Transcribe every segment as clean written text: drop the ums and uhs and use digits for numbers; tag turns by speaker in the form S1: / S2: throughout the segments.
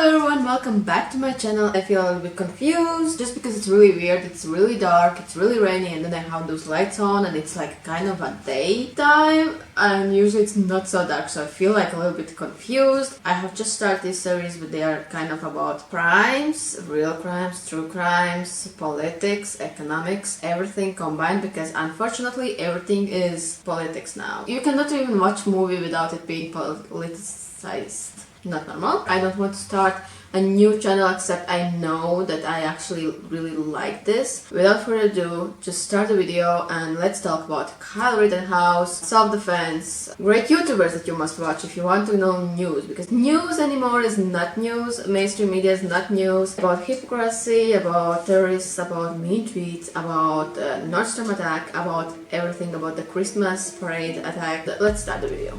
S1: Hello everyone, welcome back to my channel. I feel a little bit confused just because it's really weird, it's really dark, it's really rainy, and then I have those lights on and it's like kind of a daytime and usually it's not so dark, so I feel like a little bit confused. I have just started this series, but they are kind of about crimes, real crimes, true crimes, politics, economics, everything combined, because unfortunately everything is politics now. You cannot even watch movie without it being politicized. Not normal. I don't want to start a new channel except I know that I actually really like this. Without further ado, just start the video and let's talk about Kyle Rittenhouse, self-defense, great YouTubers that you must watch if you want to know news, because news anymore is not news, mainstream media is not news, about hypocrisy, about terrorists, about mean tweets, about Nordstrom attack, about everything, about the Christmas parade attack. Let's start the video.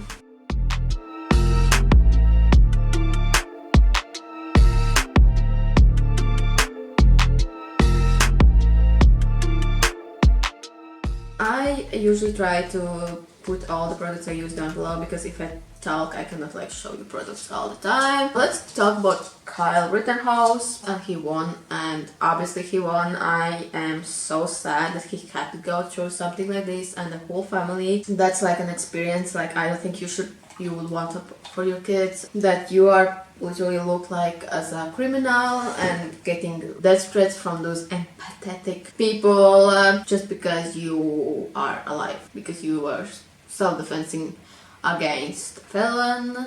S1: I usually try to put all the products I use down below, because if I talk I cannot like show you products all the time. Let's talk about Kyle Rittenhouse. He won, and obviously he won. I am so sad that he had to go through something like this, and the whole family. That's like an experience like I don't think you would want for your kids, that you are literally look like as a criminal and getting death threats from those empathetic people just because you are alive, because you are self-defending against felon,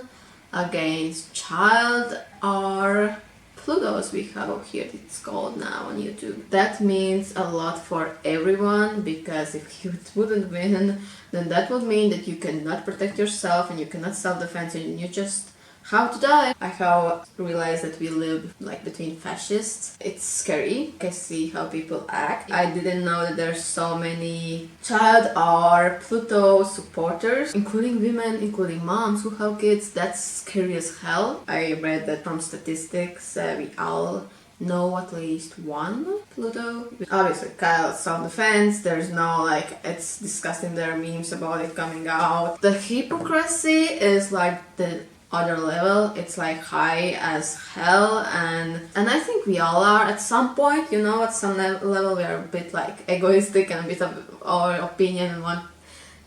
S1: against child, or Pluto, as we have here, it's called now on YouTube. That means a lot for everyone, because if you wouldn't win, then that would mean that you cannot protect yourself and you cannot self-defend and you just have to die. I have realized that we live like between fascists. It's scary. I see how people act. I didn't know that there's so many child or Pluto supporters, including women, including moms who have kids. That's scary as hell. I read that from statistics, we all know at least one Pluto. Obviously Kyle's self-defense, there's no like, it's disgusting, there are memes about it coming out. The hypocrisy is like the other level. It's like high as hell, and I think we all are at some point, you know, at some level we are a bit like egoistic and a bit of our opinion, and one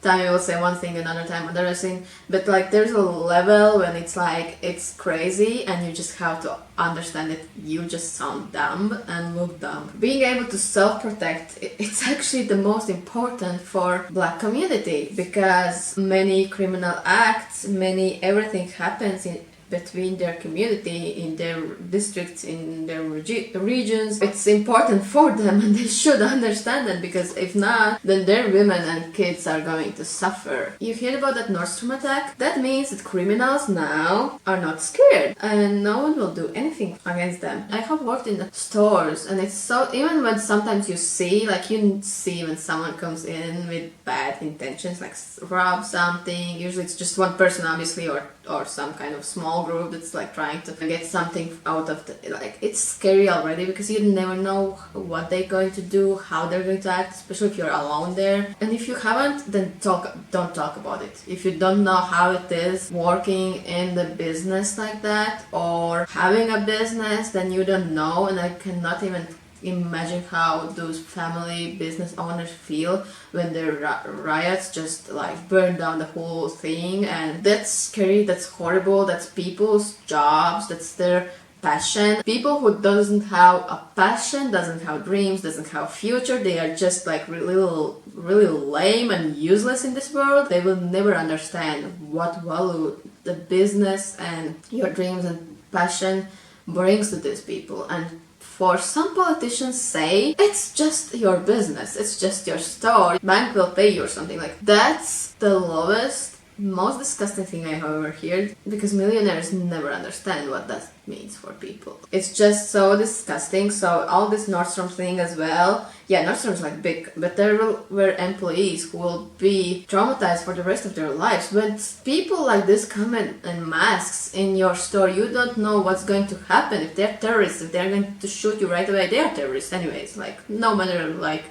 S1: time we will say one thing, another time another thing, but like there's a level when it's like it's crazy and you just have to understand that you just sound dumb and look dumb. Being able to self-protect, it's actually the most important for Black community, because many criminal acts, everything happens between their community, in their districts, in their regions. It's important for them and they should understand that, because if not, then their women and kids are going to suffer. You hear about that Nordstrom attack? That means that criminals now are not scared and no one will do anything against them. I have worked in the stores, and it's so, even when sometimes you see when someone comes in with bad intentions, like rob something, usually it's just one person obviously, or some kind of small group that's like trying to get something out of the, like, it's scary already, because you never know what they're going to do, how they're going to act, especially if you're alone there. And if you haven't, then don't talk about it. If you don't know how it is working in the business like that, or having a business, then you don't know. And I cannot even imagine how those family business owners feel when their riots just like burn down the whole thing. And that's scary, that's horrible, that's people's jobs, that's their passion. People who doesn't have a passion, doesn't have dreams, doesn't have future, they are just like really lame and useless in this world. They will never understand what value the business and your dreams and passion brings to these people. And for some politicians say, it's just your business, it's just your store, bank will pay you or something like that. That's the lowest, most disgusting thing I have ever heard, because millionaires never understand what that means for people. It's just so disgusting. So all this Nordstrom thing as well, yeah, Nordstrom's like big, but there were employees who will be traumatized for the rest of their lives. When people like this come in masks in your store, you don't know what's going to happen. If they're terrorists, if they're going to shoot you right away, they are terrorists anyways, like no matter like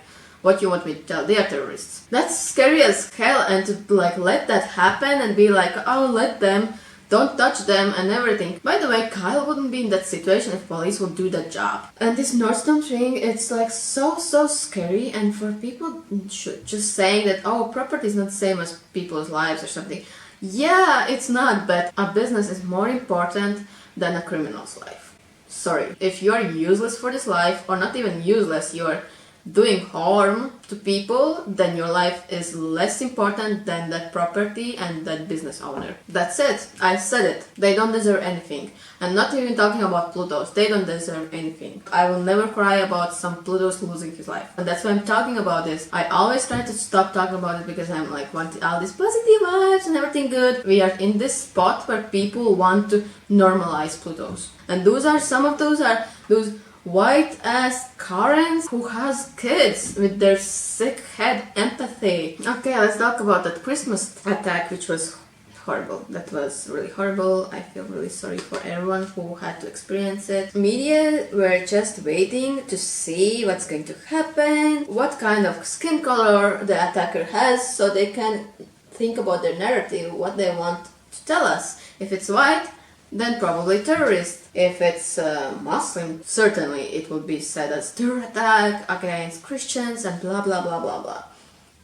S1: what you want me to tell, they are terrorists. That's scary as hell, and to like let that happen and be like, oh, let them don't touch them and everything. By the way, Kyle wouldn't be in that situation if police would do that job. And this Nordstrom thing, it's like so scary, and for people just saying that, oh, property is not the same as people's lives or something. Yeah, it's not, but a business is more important than a criminal's life. Sorry, if you're useless for this life, or not even useless, you're doing harm to people, then your life is less important than that property and that business owner. That's it. I said it. They don't deserve anything. I'm not even talking about Plutos. They don't deserve anything. I will never cry about some Plutos losing his life. And that's why I'm talking about this. I always try to stop talking about it because I'm like wanting all these positive vibes and everything good. We are in this spot where people want to normalize Plutos. And some of those are those white ass Karens who has kids with their sick head empathy. Okay, let's talk about that Christmas attack, which was horrible. That was really horrible. I feel really sorry for everyone who had to experience it. Media were just waiting to see what's going to happen, what kind of skin color the attacker has, so they can think about their narrative, what they want to tell us. If it's white, then probably terrorist. If it's Muslim, certainly it would be said as terror attack against Christians and blah blah blah blah blah.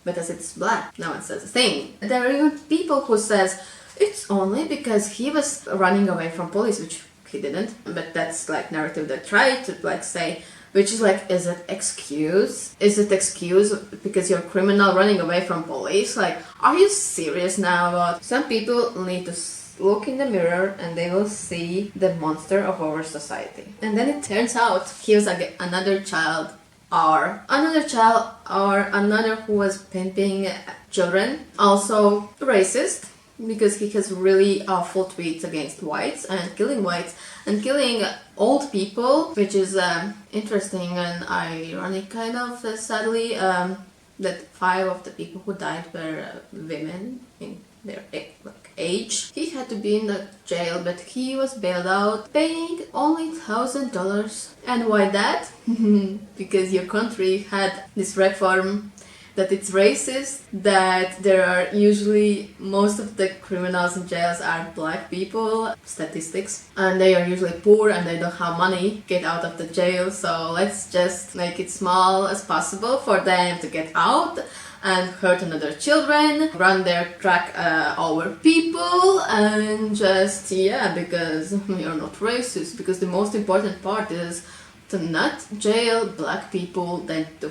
S1: But as it's black, no one says a thing. There are even people who says it's only because he was running away from police, which he didn't. But that's like narrative that try to like say, which is like, is it excuse? Is it excuse because you're a criminal running away from police? Like, are you serious now? Some people need to look in the mirror and they will see the monster of our society. And then it turns out he was another child another who was pimping children. Also racist, because he has really awful tweets against whites and killing old people, which is interesting and ironic kind of, sadly, that 5 of the people who died were women in their age. He had to be in the jail, but he was bailed out, paying only $1,000. And why that? Because your country had this reform that it's racist, that there are usually most of the criminals in jails are black people, statistics, and they are usually poor and they don't have money get out of the jail, so let's just make it small as possible for them to get out and hurt another children, run their track over people, and just, yeah, because we are not racist, because the most important part is to not jail black people than to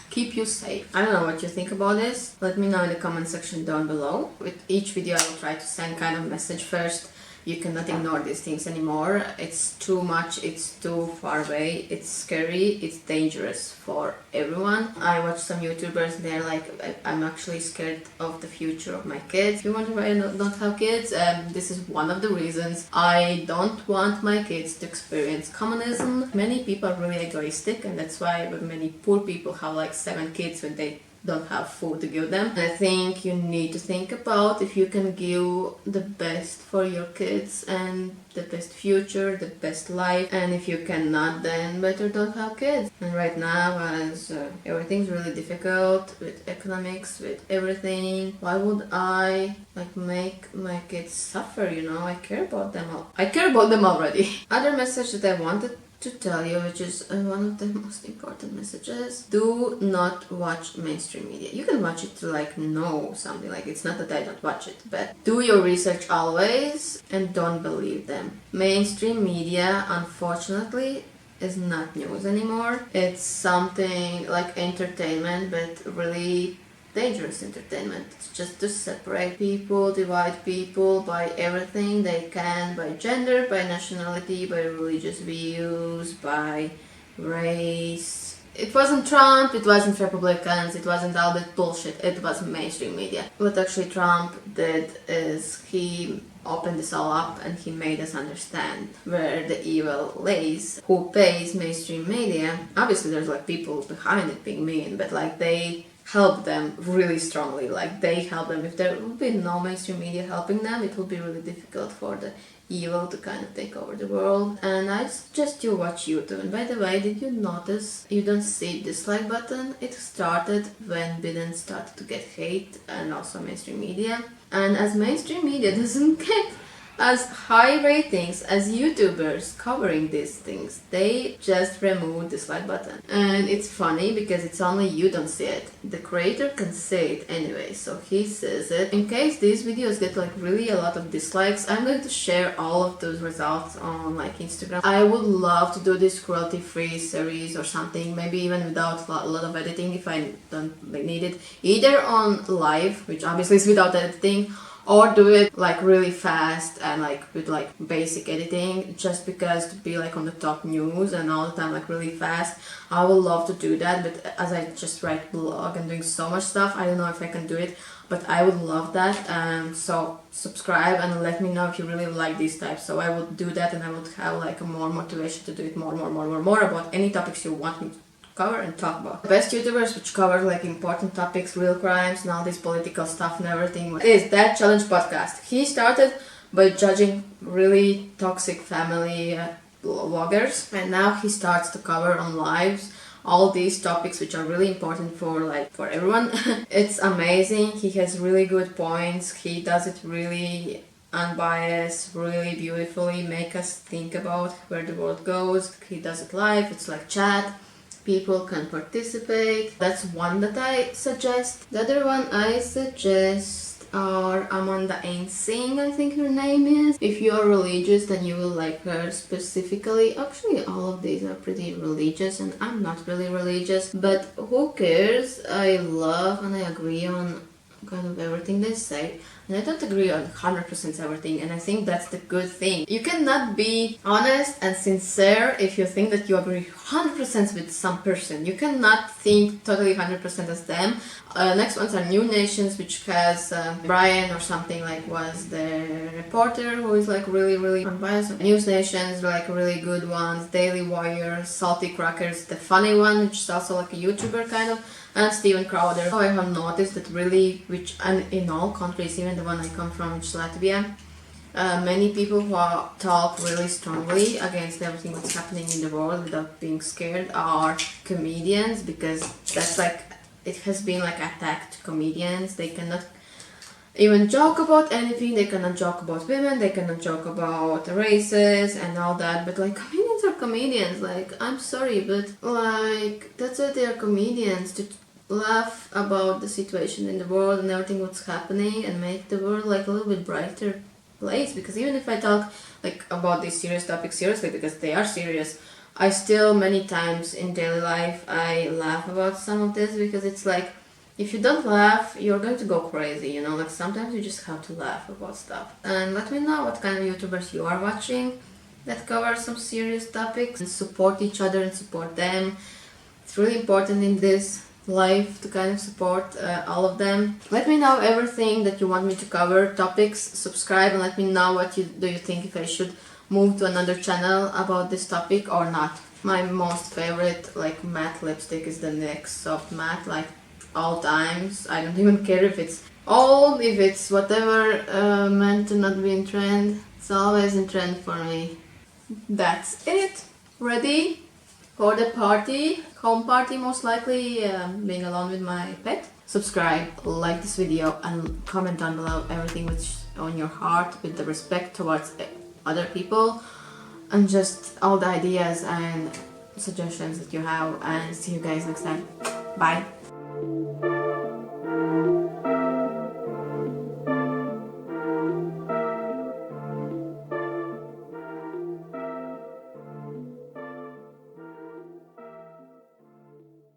S1: keep you safe. I don't know what you think about this. Let me know in the comment section down below. With each video I will try to send kind of message first. You cannot ignore these things anymore. It's too much, it's too far away, it's scary, it's dangerous for everyone. I watch some YouTubers and they're like, I'm actually scared of the future of my kids. You wonder why I don't have kids? This is one of the reasons. I don't want my kids to experience communism. Many people are really egoistic, and that's why many poor people have like 7 kids when they don't have food to give them. I think you need to think about if you can give the best for your kids and the best future, the best life, and if you cannot, then better don't have kids. And right now, as everything's really difficult with economics, with everything, why would I like make my kids suffer? You know, I care about them. I care about them already. Other message that I wanted to tell you, which is one of the most important messages: do not watch mainstream media. You can watch it to like know something, like it's not that I don't watch it, but do your research always and don't believe them. Mainstream media, unfortunately, is not news anymore. It's something like entertainment, but really dangerous entertainment. It's just to separate people, divide people by everything they can, by gender, by nationality, by religious views, by race. It wasn't Trump, it wasn't Republicans, it wasn't all that bullshit, it was mainstream media. What actually Trump did is he opened this all up and he made us understand where the evil lays. Who pays mainstream media? Obviously there's like people behind it being mean, but like they help them really strongly, like they help them. If there would be no mainstream media helping them, it would be really difficult for the evil to kind of take over the world. And I suggest you watch YouTube. And by the way, did you notice you don't see dislike button? It started when Biden started to get hate, and also mainstream media. And as mainstream media doesn't get as high ratings as YouTubers covering these things. They just remove the dislike button. And it's funny because it's only you don't see it. The creator can say it anyway, so he says it. In case these videos get like really a lot of dislikes, I'm going to share all of those results on like Instagram. I would love to do this cruelty-free series or something, maybe even without a lot of editing if I don't need it. Either on live, which obviously is without editing, or do it like really fast and like with like basic editing, just because to be like on the top news and all the time like really fast. I would love to do that, but as I just write blog and doing so much stuff, I don't know if I can do it, but I would love that. So subscribe and let me know if you really like these types, so I would do that and I would have like a more motivation to do it more about any topics you want me to cover and talk about. The best YouTubers which cover like important topics, real crimes and all this political stuff and everything is That Challenge podcast. He started by judging really toxic family vloggers, and now he starts to cover on lives all these topics which are really important for everyone. It's amazing. He has really good points. He does it really unbiased, really beautifully, make us think about where the world goes. He does it live. It's like chat. People can participate. That's one that I suggest. The other one I suggest are Einsing, I think her name is. If you are religious, then you will like her specifically. Actually, all of these are pretty religious and I'm not really religious, but who cares? I love and I agree on kind of everything they say. And I don't agree on 100% everything, and I think that's the good thing. You cannot be honest and sincere if you think that you agree 100% with some person. You cannot think totally 100% as them. Next ones are New Nations, which has Brian or something like was the reporter who is like really unbiased. News Nations, like really good ones. Daily Wire, Salty Crackers, the funny one, which is also like a YouTuber kind of. And Steven Crowder. So I have noticed that really, and in all countries, even the one I come from, which is Latvia, many people who talk really strongly against everything that's happening in the world without being scared are comedians, because that's like, it has been like attacked comedians. They cannot even joke about anything. They cannot joke about women, they cannot joke about races and all that, but like comedians are comedians. Like, I'm sorry, but like that's why they are comedians, to laugh about the situation in the world and everything what's happening and make the world like a little bit brighter place. Because even if I talk like about these serious topics seriously, because they are serious, I still many times in daily life I laugh about some of this, because it's like, if you don't laugh, you're going to go crazy, you know, like sometimes you just have to laugh about stuff. And let me know what kind of YouTubers you are watching that cover some serious topics, and support each other and support them. It's really important in this life to kind of support all of them. Let me know everything that you want me to cover, topics, subscribe, and let me know what you think if I should move to another channel about this topic or not. My most favorite like matte lipstick is the NYX Soft Matte, like all times. I don't even care if it's old, if it's whatever, meant to not be in trend. It's always in trend for me. That's it. Ready for the party, home party most likely, being alone with my pet. Subscribe, like this video, and comment down below everything which on your heart, with the respect towards other people, and just all the ideas and suggestions that you have. And see you guys next time. Bye.